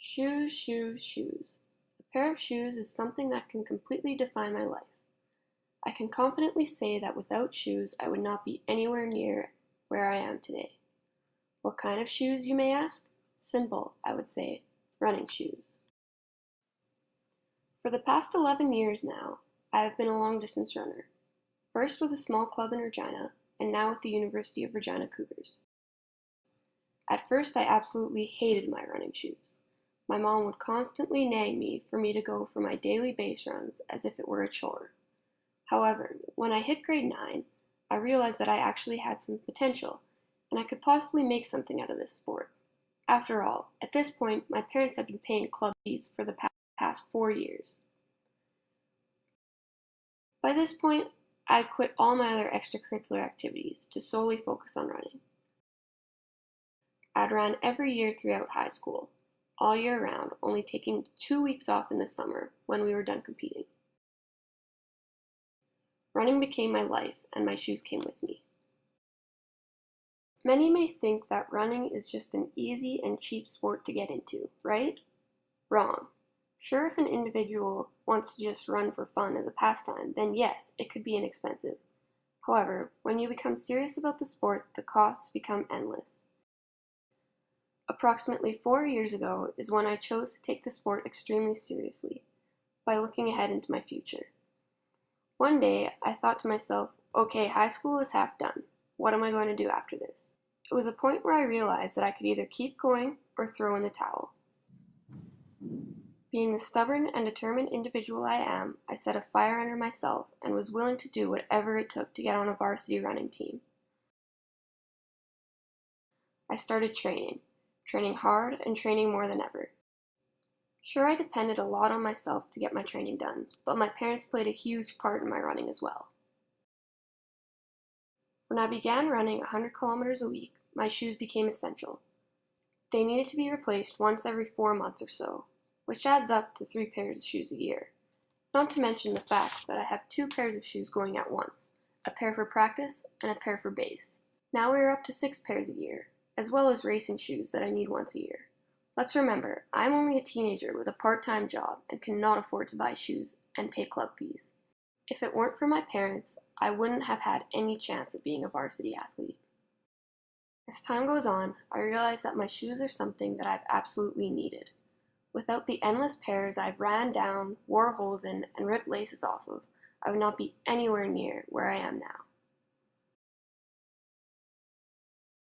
Shoes, shoes, shoes. A pair of shoes is something that can completely define my life. I can confidently say that without shoes, I would not be anywhere near where I am today. What kind of shoes, you may ask? Simple, I would say, running shoes. For the past 11 years now, I have been a long-distance runner, first with a small club in Regina, and now with the University of Regina Cougars. At first, I absolutely hated my running shoes. My mom would constantly nag me for me to go for my daily base runs as if it were a chore. However, when I hit grade 9, I realized that I actually had some potential, and I could possibly make something out of this sport. After all, at this point, my parents had been paying club fees for the past 4 years. By this point, I had quit all my other extracurricular activities to solely focus on running. I'd run every year throughout high school, all year round, only taking 2 weeks off in the summer when we were done competing. Running became my life, and my shoes came with me. Many may think that running is just an easy and cheap sport to get into, right? Wrong. Sure, if an individual wants to just run for fun as a pastime, then yes, it could be inexpensive. However, when you become serious about the sport, the costs become endless. Approximately 4 years ago is when I chose to take the sport extremely seriously, by looking ahead into my future. One day, I thought to myself, okay, high school is half done. What am I going to do after this? It was a point where I realized that I could either keep going or throw in the towel. Being the stubborn and determined individual I am, I set a fire under myself and was willing to do whatever it took to get on a varsity running team. I started training hard and training more than ever. Sure, I depended a lot on myself to get my training done, but my parents played a huge part in my running as well. When I began running 100 kilometers a week, my shoes became essential. They needed to be replaced once every 4 months or so, which adds up to 3 pairs of shoes a year. Not to mention the fact that I have 2 pairs of shoes going at once, a pair for practice and a pair for base. Now we are up to 6 pairs a year, as well as racing shoes that I need once a year. Let's remember, I'm only a teenager with a part-time job and cannot afford to buy shoes and pay club fees. If it weren't for my parents, I wouldn't have had any chance of being a varsity athlete. As time goes on, I realize that my shoes are something that I've absolutely needed. Without the endless pairs I've ran down, wore holes in, and ripped laces off of, I would not be anywhere near where I am now.